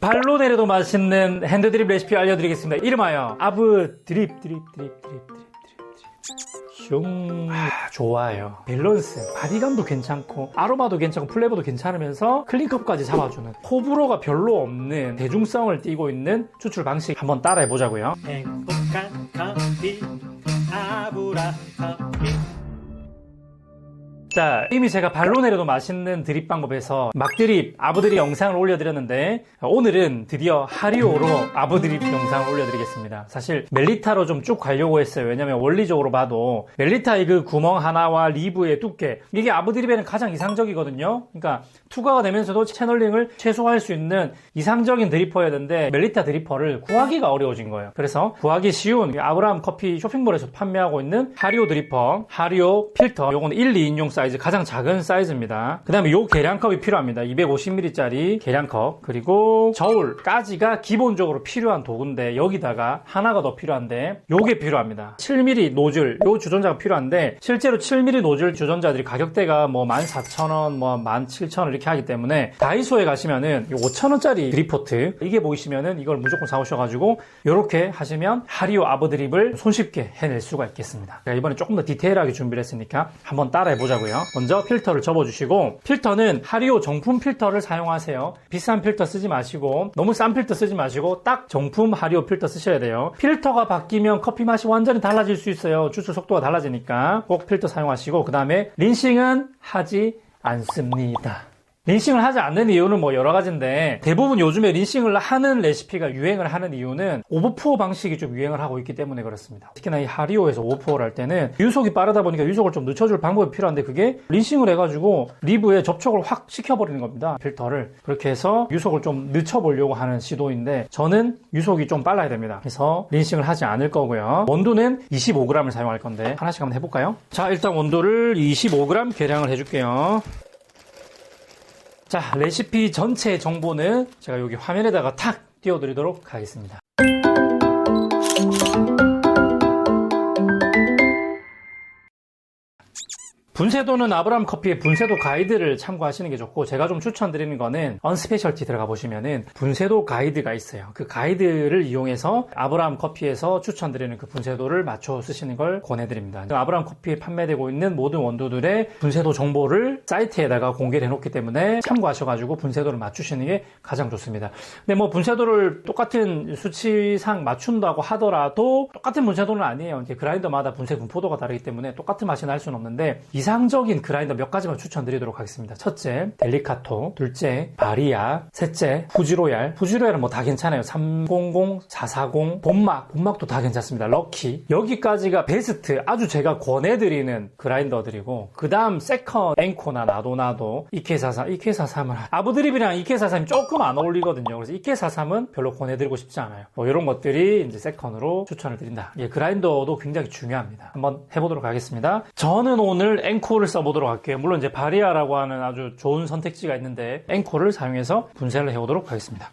발로 내려도 맛있는 핸드드립 레시피 알려드리겠습니다. 이름하여 아브 드립. 좋아요. 밸런스, 바디감도 괜찮고 아로마도 괜찮고 플레이버도 괜찮으면서 클린컵까지 잡아주는, 호불호가 별로 없는 대중성을 띠고 있는 추출 방식 한번 따라해 보자고요. 행복한 커피 아브라 커피. 자, 이미 제가 발로 내려도 맛있는 드립 방법에서 막드립, 아부드립 영상을 올려드렸는데 오늘은 드디어 하리오로 아부드립 영상을 올려드리겠습니다. 사실 멜리타로 좀 쭉 가려고 했어요. 왜냐면 원리적으로 봐도 멜리타의 그 구멍 하나와 리브의 두께, 이게 아부드립에는 가장 이상적이거든요. 그러니까 투과가 되면서도 채널링을 최소화할 수 있는 이상적인 드리퍼였는데 멜리타 드리퍼를 구하기가 어려워진 거예요. 그래서 구하기 쉬운 아브라함 커피 쇼핑몰에서 판매하고 있는 하리오 드리퍼, 하리오 필터, 요거는 1, 2인용 사이즈, 가장 작은 사이즈입니다. 그 다음에 요 계량컵이 필요합니다. 250ml짜리 계량컵, 그리고 저울, 까지가 기본적으로 필요한 도구인데 여기다가 하나가 더 필요한데 요게 필요합니다. 7mm 노즐, 요 주전자가 필요한데 실제로 7mm 노즐 주전자들이 가격대가 뭐 14,000원, 뭐 17,000원 이렇게 하기 때문에 다이소에 가시면은 5,000원짜리 드립포트, 이게 보이시면은 이걸 무조건 사오셔가지고 요렇게 하시면 하리오 아부드립을 손쉽게 해낼 수가 있겠습니다. 이번에 조금 더 디테일하게 준비를 했으니까 한번 따라해 보자고요. 먼저 필터를 접어주시고, 필터는 하리오 정품 필터를 사용하세요. 비싼 필터 쓰지 마시고 너무 싼 필터 쓰지 마시고 딱 정품 하리오 필터 쓰셔야 돼요. 필터가 바뀌면 커피 맛이 완전히 달라질 수 있어요. 추출 속도가 달라지니까 꼭 필터 사용하시고, 그 다음에 린싱은 하지 않습니다. 린싱을 하지 않는 이유는 뭐 여러 가지인데 대부분 요즘에 린싱을 하는 레시피가 유행을 하는 이유는 오버푸어 방식이 좀 유행을 하고 있기 때문에 그렇습니다. 특히나 이 하리오에서 오버푸어를 할 때는 유속이 빠르다 보니까 유속을 좀 늦춰줄 방법이 필요한데 그게 린싱을 해가지고 리브에 접촉을 확 시켜버리는 겁니다. 필터를. 그렇게 해서 유속을 좀 늦춰보려고 하는 시도인데 저는 유속이 좀 빨라야 됩니다. 그래서 린싱을 하지 않을 거고요. 원두는 25g을 사용할 건데 하나씩 한번 해볼까요? 자, 일단 원두를 25g 계량을 해줄게요. 자, 레시피 전체 정보는 제가 여기 화면에다가 탁 띄워드리도록 하겠습니다. 분쇄도는 아브라함 커피의 분쇄도 가이드를 참고하시는 게 좋고, 제가 좀 추천드리는 거는 언스페셜티 들어가 보시면은 분쇄도 가이드가 있어요. 그 가이드를 이용해서 아브라함 커피에서 추천드리는 그 분쇄도를 맞춰 쓰시는 걸 권해드립니다. 아브라함 커피에 판매되고 있는 모든 원두들의 분쇄도 정보를 사이트에다가 공개를 해놓기 때문에 참고하셔가지고 분쇄도를 맞추시는 게 가장 좋습니다. 근데 뭐 분쇄도를 똑같은 수치상 맞춘다고 하더라도 똑같은 분쇄도는 아니에요. 이제 그라인더마다 분쇄 분포도가 다르기 때문에 똑같은 맛이 날 수는 없는데 이상적인 그라인더 몇 가지만 추천드리도록 하겠습니다. 첫째, 델리카토. 둘째, 바리아. 셋째, 후지로얄. 후지로얄은 뭐 다 괜찮아요. 300, 440, 본막도 다 괜찮습니다. 럭키. 여기까지가 베스트, 아주 제가 권해드리는 그라인더들이고, 그 다음 세컨, 앵코나 나도, 이케43은 아부드립이랑 이케43이 조금 안 어울리거든요. 그래서 이케43은 별로 권해드리고 싶지 않아요. 뭐 이런 것들이 이제 세컨으로 추천을 드린다. 예, 그라인더도 굉장히 중요합니다. 한번 해보도록 하겠습니다. 저는 오늘 앵코를 써보도록 할게요. 물론 이제 바리아라고 하는 아주 좋은 선택지가 있는데 앵코를 사용해서 분쇄를 해보도록 하겠습니다.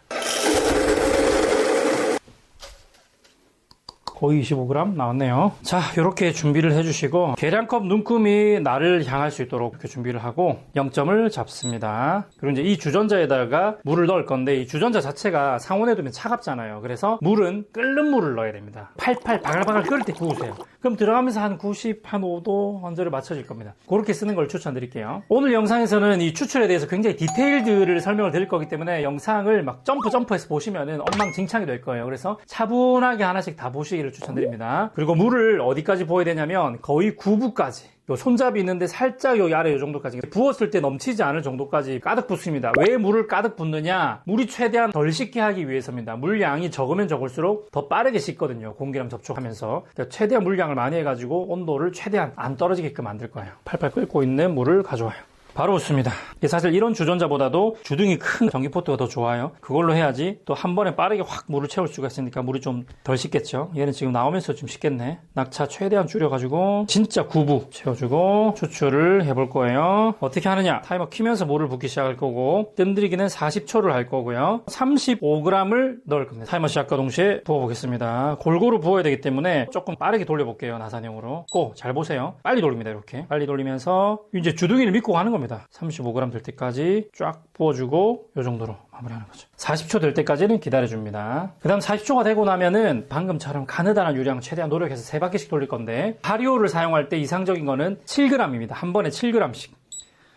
거의 25g 나왔네요. 자, 이렇게 준비를 해주시고 계량컵 눈금이 나를 향할 수 있도록 이렇게 준비를 하고 0점을 잡습니다. 그리고 이제 이 주전자에다가 물을 넣을 건데 이 주전자 자체가 상온에 두면 차갑잖아요. 그래서 물은 끓는 물을 넣어야 됩니다. 팔팔 바글바글 끓을 때 부으세요. 그럼 들어가면서 한 90, 한 5도 언저리 맞춰질 겁니다. 그렇게 쓰는 걸 추천드릴게요. 오늘 영상에서는 이 추출에 대해서 굉장히 디테일들을 설명을 드릴 거기 때문에 영상을 막 점프해서 보시면은 엉망진창이 될 거예요. 그래서 차분하게 하나씩 다 보시기를 추천드립니다. 그리고 물을 어디까지 부어야 되냐면 거의 구부까지, 요 손잡이 있는데 살짝 여기 아래 요 정도까지, 부었을 때 넘치지 않을 정도까지 가득 붓습니다. 왜 물을 가득 붓느냐? 물이 최대한 덜 식게 하기 위해서입니다. 물량이 적으면 적을수록 더 빠르게 식거든요. 공기랑 접촉하면서. 그러니까 최대한 물량을 많이 해가지고 온도를 최대한 안 떨어지게끔 만들 거예요. 팔팔 끓고 있는 물을 가져와요. 바로 붓습니다. 사실 이런 주전자보다도 주둥이 큰 전기포트가 더 좋아요. 그걸로 해야지 또 한 번에 빠르게 확 물을 채울 수가 있으니까 물이 좀 덜 식겠죠. 얘는 지금 나오면서 좀 식겠네. 낙차 최대한 줄여가지고 진짜 구부 채워주고 추출을 해볼 거예요. 어떻게 하느냐? 타이머 키면서 물을 붓기 시작할 거고 뜸들이기는 40초를 할 거고요. 35g을 넣을 겁니다. 타이머 시작과 동시에 부어보겠습니다. 골고루 부어야 되기 때문에 조금 빠르게 돌려볼게요. 나사형으로. 꼭 잘 보세요. 빨리 돌립니다. 이렇게 빨리 돌리면서 이제 주둥이를 믿고 가는 겁니다. 겁니다. 35g 될 때까지 쫙 부어주고 이 정도로 마무리하는 거죠. 40초 될 때까지는 기다려줍니다. 그 다음 40초가 되고 나면은 방금처럼 가느다란 유량 최대한 노력해서 3바퀴씩 돌릴 건데 하리오를 사용할 때 이상적인 거는 7g입니다. 한 번에 7g씩.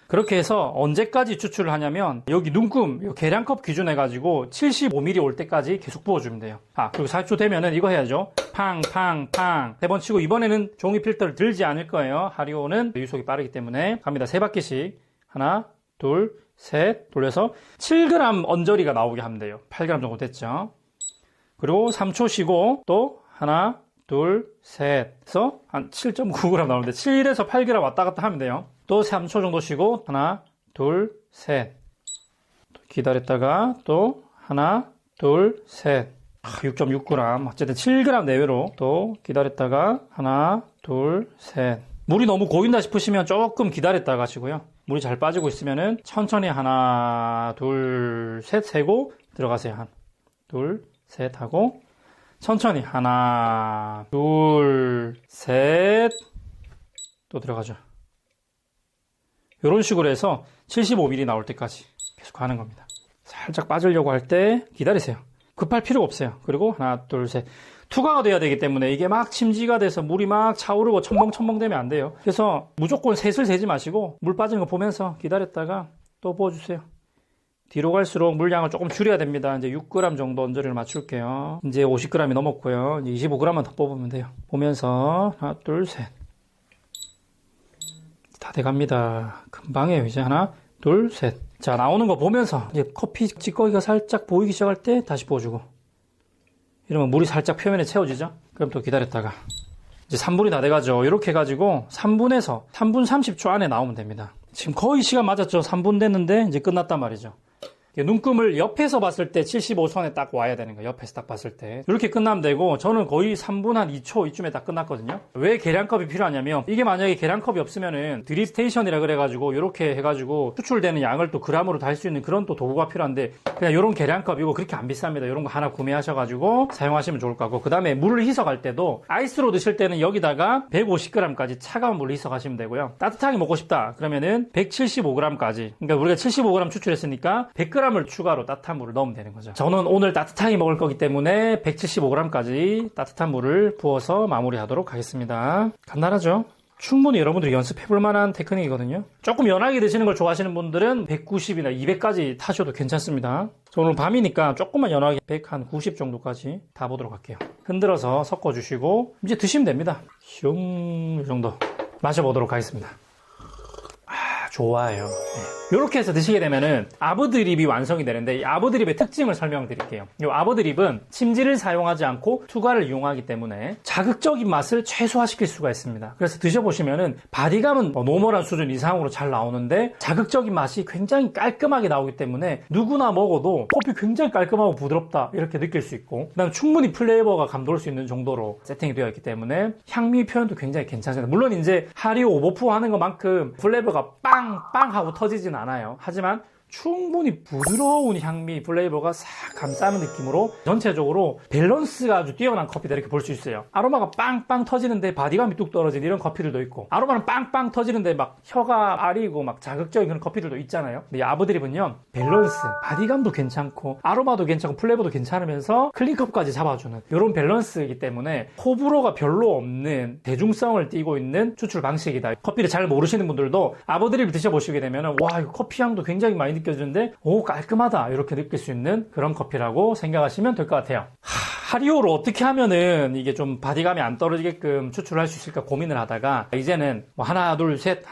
그렇게 해서 언제까지 추출을 하냐면 여기 눈금 계량컵 기준해가지고 75ml 올 때까지 계속 부어주면 돼요. 그리고 40초 되면은 이거 해야죠. 팡팡팡 3번 치고 이번에는 종이 필터를 들지 않을 거예요. 하리오는 유속이 빠르기 때문에 갑니다. 3바퀴씩 하나 둘 셋 돌려서 7g 언저리가 나오게 하면 돼요. 8g 정도 됐죠. 그리고 3초 쉬고 또 하나 둘 셋 해서 한 7.9g 나오는데 7에서 8g 왔다 갔다 하면 돼요. 또 3초 정도 쉬고 하나 둘 셋 기다렸다가 또 하나 둘 셋 6.6g 어쨌든 7g 내외로 또 기다렸다가 하나 둘 셋 물이 너무 고인다 싶으시면 조금 기다렸다가 하시고요. 물이 잘 빠지고 있으면은 천천히 하나 둘 셋 세고 들어가세요. 하나 둘 셋 하고 천천히 하나 둘 셋 또 들어가죠. 이런 식으로 해서 75ml 나올 때까지 계속 하는 겁니다. 살짝 빠지려고 할 때 기다리세요. 급할 필요가 없어요. 그리고 하나 둘 셋 투과가 돼야 되기 때문에 이게 막 침지가 돼서 물이 막 차오르고 첨벙첨벙 되면 안 돼요. 그래서 무조건 셋을 세지 마시고 물 빠지는 거 보면서 기다렸다가 또 부어주세요. 뒤로 갈수록 물량을 조금 줄여야 됩니다. 이제 6g 정도 언저리를 맞출게요. 이제 50g이 넘었고요. 이제 25g만 더 뽑으면 돼요. 보면서 하나 둘 셋 다 돼갑니다. 금방이에요. 이제 하나 둘 셋 자 나오는 거 보면서 이제 커피 찌꺼기가 살짝 보이기 시작할 때 다시 부어주고 이러면 물이 살짝 표면에 채워지죠. 그럼 또 기다렸다가 이제 3분이 다 돼가죠. 이렇게 해가지고 3분에서 3분 30초 안에 나오면 됩니다. 지금 거의 시간 맞았죠. 3분 됐는데 이제 끝났단 말이죠. 눈금을 옆에서 봤을 때 75선에 딱 와야 되는 거예요. 옆에서 딱 봤을 때. 이렇게 끝나면 되고 저는 거의 3분 한 2초 이쯤에 딱 끝났거든요. 왜 계량컵이 필요하냐면 이게 만약에 계량컵이 없으면은 드립 스테이션이라 그래가지고 이렇게 해가지고 추출되는 양을 또 그람으로 달 수 있는 그런 또 도구가 필요한데 그냥 이런 계량컵 이거 그렇게 안 비쌉니다. 이런 거 하나 구매하셔가지고 사용하시면 좋을 것 같고 그 다음에 물을 희석할 때도 아이스로 드실 때는 여기다가 150g까지 차가운 물을 희석하시면 되고요. 따뜻하게 먹고 싶다 그러면은 175g까지 그러니까 우리가 75g 추출했으니까 100g 을 추가로 따뜻한 물을 넣으면 되는 거죠. 저는 오늘 따뜻하게 먹을 거기 때문에 175g까지 따뜻한 물을 부어서 마무리하도록 하겠습니다. 간단하죠? 충분히 여러분들이 연습해 볼 만한 테크닉이거든요. 조금 연하게 드시는 걸 좋아하시는 분들은 190이나 200까지 타셔도 괜찮습니다. 저 오늘 밤이니까 조금만 연하게 100, 한 90 정도까지 다 보도록 할게요. 흔들어서 섞어주시고 이제 드시면 됩니다. 슝, 이 정도 마셔보도록 하겠습니다. 좋아요. 네. 이렇게 해서 드시게 되면은 아부드립이 완성이 되는데 이 아부드립의 특징을 설명드릴게요. 이 아부드립은 침지를 사용하지 않고 투과를 이용하기 때문에 자극적인 맛을 최소화시킬 수가 있습니다. 그래서 드셔보시면은 바디감은 노멀한 수준 이상으로 잘 나오는데 자극적인 맛이 굉장히 깔끔하게 나오기 때문에 누구나 먹어도 커피 굉장히 깔끔하고 부드럽다 이렇게 느낄 수 있고 그다음에 충분히 플레이버가 감돌 수 있는 정도로 세팅이 되어 있기 때문에 향미 표현도 굉장히 괜찮습니다. 물론 이제 하리오 오버푸 하는 것만큼 플레이버가 빵빵 하고 터지진 않아요. 하지만 충분히 부드러운 향미 플레이버가 싹 감싸는 느낌으로 전체적으로 밸런스가 아주 뛰어난 커피다 이렇게 볼 수 있어요. 아로마가 빵빵 터지는데 바디감이 뚝 떨어진 이런 커피들도 있고 아로마는 빵빵 터지는데 막 혀가 아리고 막 자극적인 그런 커피들도 있잖아요. 근데 이 아부드립은요 밸런스, 바디감도 괜찮고 아로마도 괜찮고 플레이버도 괜찮으면서 클린컵까지 잡아주는 이런 밸런스이기 때문에 호불호가 별로 없는 대중성을 띠고 있는 추출 방식이다. 커피를 잘 모르시는 분들도 아부드립을 드셔보시게 되면 와 이거 커피 향도 굉장히 많이 느껴지는데 오 깔끔하다 이렇게 느낄 수 있는 그런 커피라고 생각하시면 될 것 같아요. 하리오로 어떻게 하면은 이게 좀 바디감이 안 떨어지게끔 추출할 수 있을까 고민을 하다가 이제는 뭐 하나 둘 셋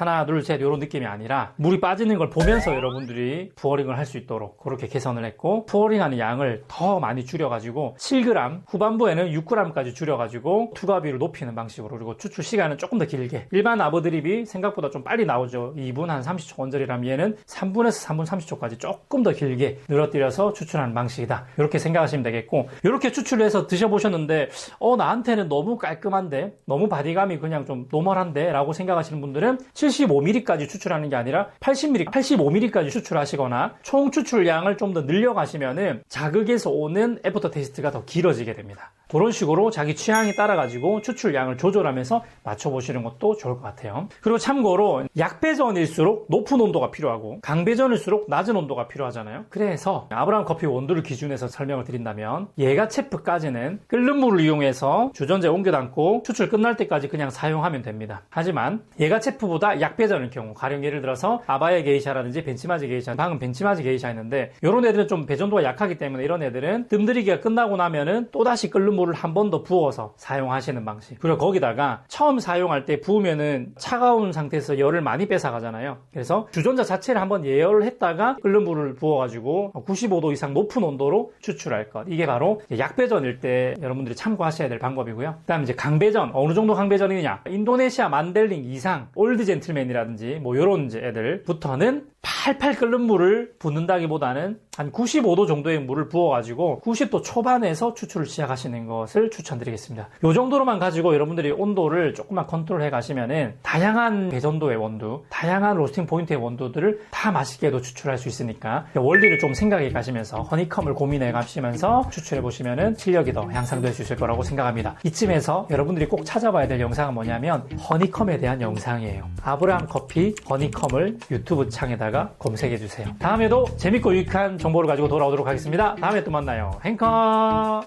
이런 느낌이 아니라 물이 빠지는 걸 보면서 여러분들이 푸어링을 할 수 있도록 그렇게 개선을 했고 푸어링하는 양을 더 많이 줄여가지고 7g 후반부에는 6g까지 줄여가지고 투과비를 높이는 방식으로 그리고 추출 시간은 조금 더 길게 일반 아부드립이 생각보다 좀 빨리 나오죠. 2분 한 30초 언저리라면 얘는 3분에서 3분 30초까지 조금 더 길게 늘어뜨려서 추출하는 방식이다. 이렇게 생각하시면 되겠고 이렇게 추출을 해서 드셔보셨는데 나한테는 너무 깔끔한데 너무 바디감이 그냥 좀 노멀한데 라고 생각하시는 분들은 75ml까지 추출하는 게 아니라 80ml, 85ml까지 추출하시거나 총 추출량을 좀 더 늘려가시면은 자극에서 오는 애프터 테이스트가 더 길어지게 됩니다. 그런 식으로 자기 취향에 따라 가지고 추출량을 조절하면서 맞춰보시는 것도 좋을 것 같아요. 그리고 참고로 약배전일수록 높은 온도가 필요하고 강배전일수록 낮은 온도가 필요하잖아요. 그래서 아브라함 커피 원두를 기준해서 설명을 드린다면 예가체프까지는 끓는 물을 이용해서 주전자에 옮겨 담고 추출 끝날 때까지 그냥 사용하면 됩니다. 하지만 예가체프보다 약배전일 경우, 가령 예를 들어서 아바야 게이샤라든지 벤치마지 게이샤, 방금 벤치마지 게이샤 했는데 이런 애들은 좀 배전도가 약하기 때문에 이런 애들은 뜸들이기가 끝나고 나면은 또다시 끓는 물을 한 번 더 부어서 사용하시는 방식. 그리고 거기다가 처음 사용할 때 부으면은 차가운 상태에서 열을 많이 뺏어가잖아요. 그래서 주전자 자체를 한번 예열을 했다가 끓는 물을 부어가지고 95도 이상 높은 온도로 추출할 것. 이게 바로 약배전일 때 여러분들이 참고하셔야 될 방법이고요. 그 다음에 이제 강배전. 어느 정도 강배전이냐? 인도네시아 만델링 이상, 올드 젠틀맨이라든지 뭐 요런 이제 애들부터는 팔팔 끓는 물을 붓는다기보다는 한 95도 정도의 물을 부어가지고 90도 초반에서 추출을 시작하시는 것을 추천드리겠습니다. 이 정도로만 가지고 여러분들이 온도를 조금만 컨트롤해 가시면은 다양한 배전도의 원두, 다양한 로스팅 포인트의 원두들을 다 맛있게도 추출할 수 있으니까 원리를 좀 생각해 가시면서 허니컴을 고민해 가시면서 추출해 보시면은 실력이 더 향상될 수 있을 거라고 생각합니다. 이쯤에서 여러분들이 꼭 찾아봐야 될 영상은 뭐냐면 허니컴에 대한 영상이에요. 아브라함 커피 허니컴을 유튜브 창에다가 검색해 주세요. 다음에도 재밌고 유익한 정보를 가지고 돌아오도록 하겠습니다. 다음에 또 만나요. 행커!